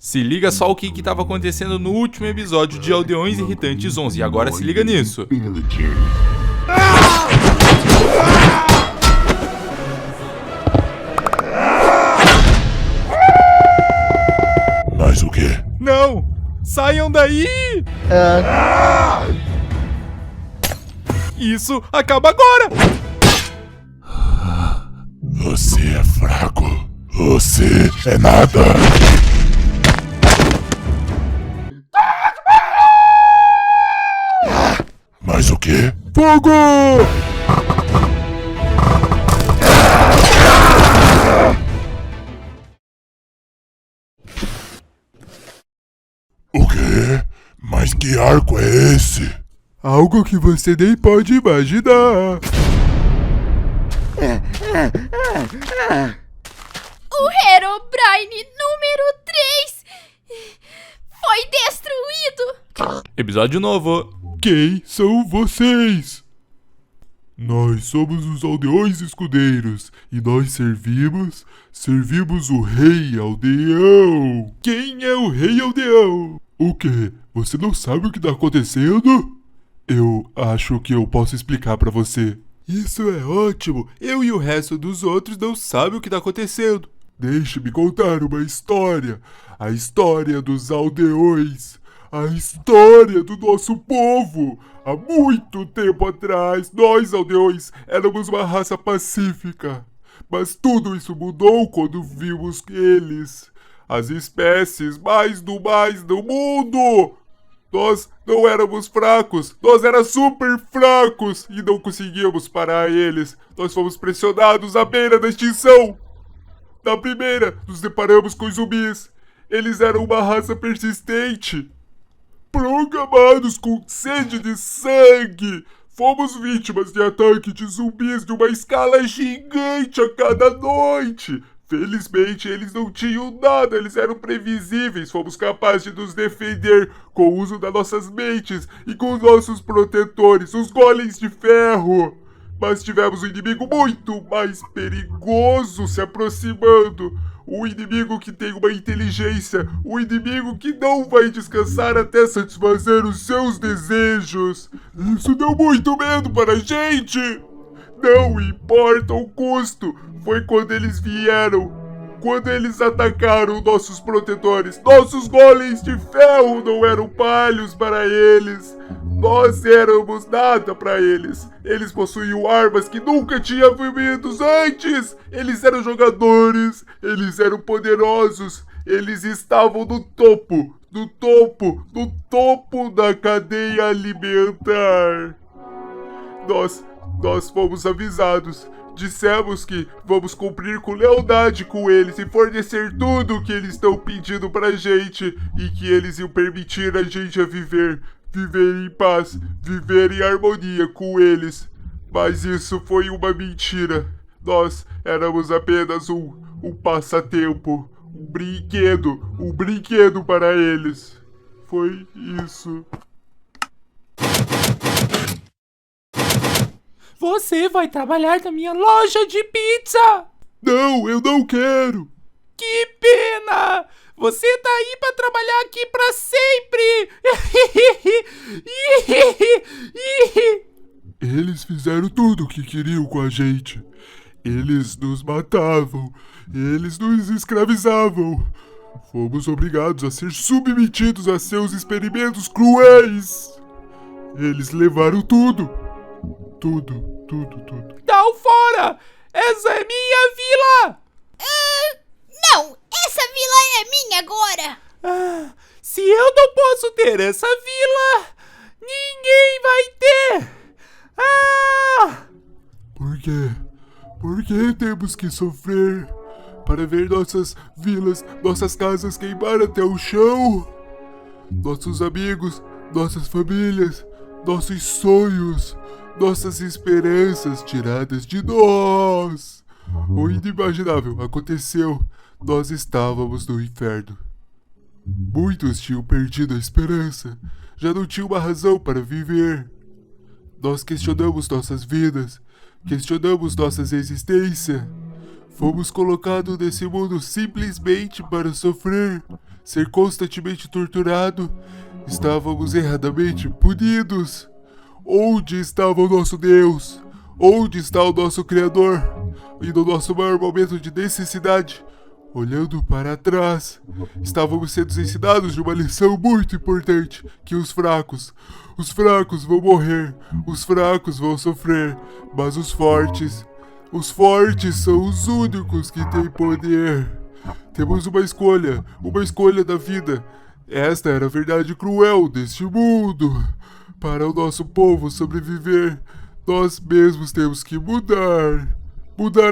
Se liga só o que estava acontecendo no último episódio de Aldeões Irritantes 11. E agora se liga nisso. Mas o quê? Não! Saiam daí! Isso acaba agora! Você é fraco. Você é nada. Mas o quê? Fogo! O quê? Mas que arco é esse? Algo que você nem pode imaginar. O Herobrine número 3 foi destruído! Episódio novo. Quem são vocês? Nós somos os aldeões escudeiros e nós servimos o rei aldeão. Quem é o rei aldeão? O quê? Você não sabe o que tá acontecendo? Eu acho que eu posso explicar pra você. Isso é ótimo. Eu e o resto dos outros não sabem o que tá acontecendo. Deixe-me contar uma história. A história dos aldeões. A história do nosso povo. Há muito tempo atrás, nós aldeões éramos uma raça pacífica. Mas tudo isso mudou quando vimos eles. As espécies mais do mundo. Nós não éramos fracos, nós éramos super fracos e não conseguíamos parar eles. Nós fomos pressionados à beira da extinção. Na primeira, nos deparamos com os zumbis. Eles eram uma raça persistente, programados com sede de sangue. Fomos vítimas de ataque de zumbis de uma escala gigante a cada noite. Felizmente, eles não tinham nada, eles eram previsíveis. Fomos capazes de nos defender com o uso das nossas mentes e com os nossos protetores, os golems de ferro. Mas tivemos um inimigo muito mais perigoso se aproximando. Um inimigo que tem uma inteligência, um inimigo que não vai descansar até satisfazer os seus desejos. Isso deu muito medo para a gente. Não importa o custo, foi quando eles vieram, quando eles atacaram nossos protetores. Nossos golems de ferro não eram palhos para eles. Nós éramos nada para eles. Eles possuíam armas que nunca tinham vivido antes. Eles eram jogadores, eles eram poderosos. Eles estavam no topo da cadeia alimentar. Nós fomos avisados. Dissemos que vamos cumprir com lealdade com eles e fornecer tudo o que eles estão pedindo pra gente. E que eles iam permitir a gente a viver em paz, viver em harmonia com eles. Mas isso foi uma mentira. Nós éramos apenas um passatempo, um brinquedo para eles. Foi isso. Você vai trabalhar na minha loja de pizza! Não, eu não quero! Que pena! Você tá aí pra trabalhar aqui pra sempre! Eles fizeram tudo o que queriam com a gente. Eles nos matavam. Eles nos escravizavam. Fomos obrigados a ser submetidos a seus experimentos cruéis. Eles levaram tudo. Tudo. Dá fora! Essa é minha vila! Não, essa vila é minha agora! Se eu não posso ter essa vila, ninguém vai ter! Por quê? Por que temos que sofrer para ver nossas vilas, nossas casas queimar até o chão? Nossos amigos, nossas famílias, nossos sonhos, nossas esperanças tiradas de nós. O inimaginável aconteceu. Nós estávamos no inferno. Muitos tinham perdido a esperança. Já não tinham uma razão para viver. Nós questionamos nossas vidas. Questionamos nossa existência. Fomos colocados nesse mundo simplesmente para sofrer, ser constantemente torturado. Estávamos erradamente punidos. Onde estava o nosso Deus? Onde está o nosso Criador? E no nosso maior momento de necessidade, olhando para trás, estávamos sendo ensinados de uma lição muito importante, que os fracos vão morrer, os fracos vão sofrer, mas os fortes são os únicos que têm poder. Temos uma escolha da vida. Esta era a verdade cruel deste mundo. Para o nosso povo sobreviver, nós mesmos temos que mudar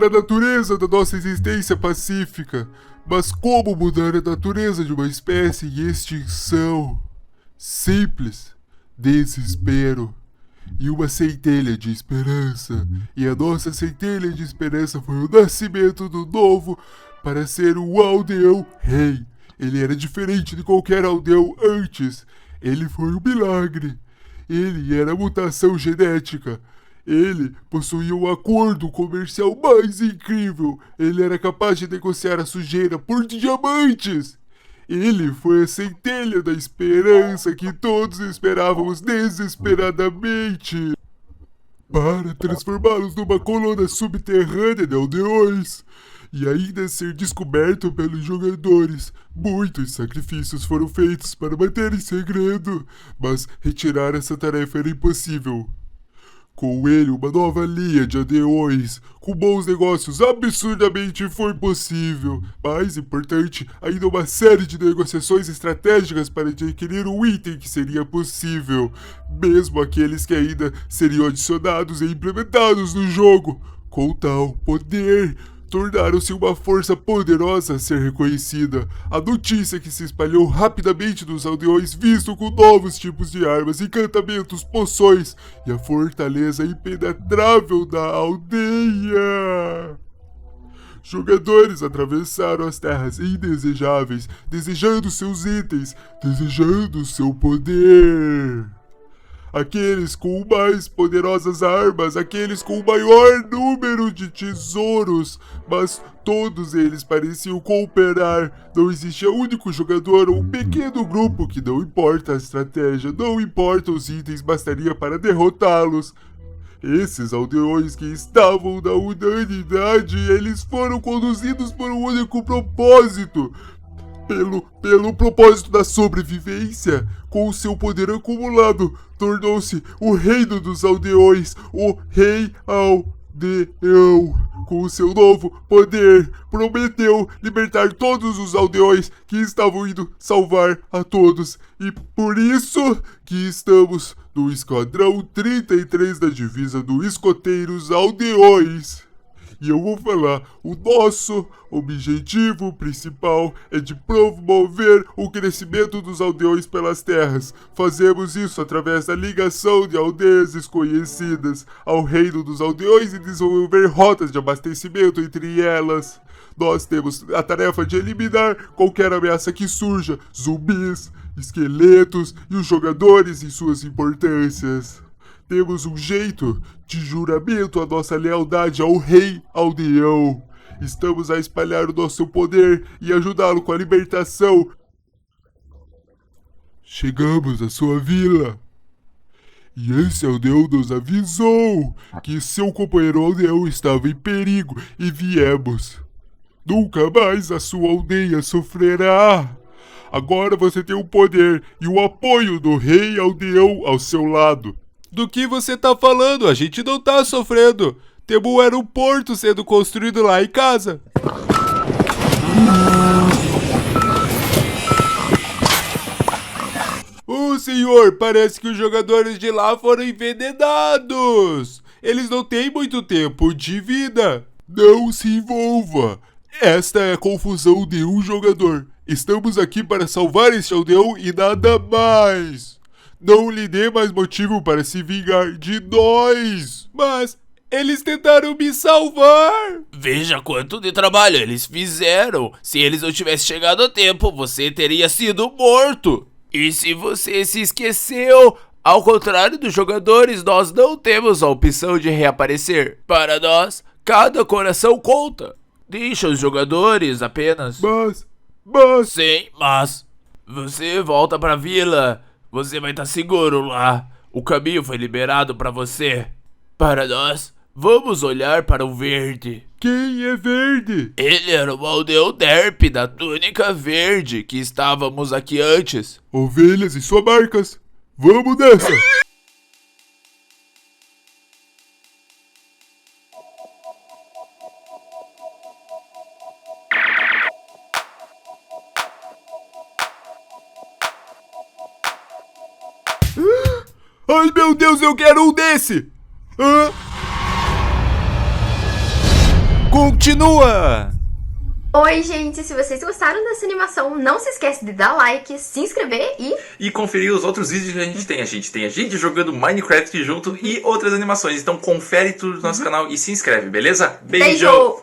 a natureza da nossa existência pacífica. Mas como mudar a natureza de uma espécie em extinção? Simples. Desespero. E uma centelha de esperança. E a nossa centelha de esperança foi o nascimento do novo para ser o aldeão rei. Ele era diferente de qualquer aldeão antes. Ele foi um milagre. Ele era mutação genética. Ele possuía um acordo comercial mais incrível. Ele era capaz de negociar a sujeira por diamantes. Ele foi a centelha da esperança que todos esperávamos desesperadamente para transformá-los numa colônia subterrânea de aldeões e ainda ser descoberto pelos jogadores. Muitos sacrifícios foram feitos para manter em segredo, mas retirar essa tarefa era impossível. Com ele, uma nova linha de aldeões, com bons negócios, absurdamente foi possível. Mais importante, ainda uma série de negociações estratégicas para adquirir um item que seria possível, mesmo aqueles que ainda seriam adicionados e implementados no jogo. Com tal poder, tornaram-se uma força poderosa a ser reconhecida. A notícia que se espalhou rapidamente dos aldeões, visto com novos tipos de armas, encantamentos, poções e a fortaleza impenetrável da aldeia. Jogadores atravessaram as terras indesejáveis, desejando seus itens, desejando seu poder. Aqueles com mais poderosas armas, aqueles com o maior número de tesouros, mas todos eles pareciam cooperar. Não existia um único jogador ou um pequeno grupo que, não importa a estratégia, não importa os itens, bastaria para derrotá-los. Esses aldeões que estavam na unanimidade, eles foram conduzidos por um único propósito. Pelo propósito da sobrevivência, com o seu poder acumulado, tornou-se o reino dos aldeões, o rei aldeão. Com o seu novo poder, prometeu libertar todos os aldeões que estavam indo salvar a todos. E por isso que estamos no Esquadrão 33 da divisa do Escoteiros Aldeões. E eu vou falar, o nosso objetivo principal é de promover o crescimento dos aldeões pelas terras. Fazemos isso através da ligação de aldeias desconhecidas ao reino dos aldeões e desenvolver rotas de abastecimento entre elas. Nós temos a tarefa de eliminar qualquer ameaça que surja, zumbis, esqueletos e os jogadores em suas importâncias. Temos um jeito de juramento à nossa lealdade ao rei aldeão. Estamos a espalhar o nosso poder e ajudá-lo com a libertação. Chegamos à sua vila. E esse aldeão nos avisou que seu companheiro aldeão estava em perigo e viemos. Nunca mais a sua aldeia sofrerá. Agora você tem o poder e o apoio do rei aldeão ao seu lado. Do que você tá falando? A gente não tá sofrendo. Temos um aeroporto sendo construído lá em casa. Senhor, parece que os jogadores de lá foram envenenados. Eles não têm muito tempo de vida. Não se envolva. Esta é a confusão de um jogador. Estamos aqui para salvar este aldeão e nada mais. Não lhe dê mais motivo para se vingar de nós. Mas eles tentaram me salvar. Veja quanto de trabalho eles fizeram. Se eles não tivessem chegado a tempo, você teria sido morto. E se você se esqueceu, ao contrário dos jogadores, nós não temos a opção de reaparecer. Para nós, cada coração conta. Deixa os jogadores apenas. Mas... Sim, mas você volta pra vila. Você vai estar seguro lá. O caminho foi liberado pra você. Para nós, vamos olhar para o verde. Quem é verde? Ele era o Aldeu Derp da túnica verde que estávamos aqui antes. Ovelhas e suas marcas. Vamos nessa. Ai, meu Deus, eu quero um desse! Hã? Continua! Oi, gente! Se vocês gostaram dessa animação, não se esquece de dar like, se inscrever E conferir os outros vídeos que a gente tem. A gente tem a gente jogando Minecraft junto e outras animações. Então confere tudo no nosso canal e se inscreve, beleza? beijo!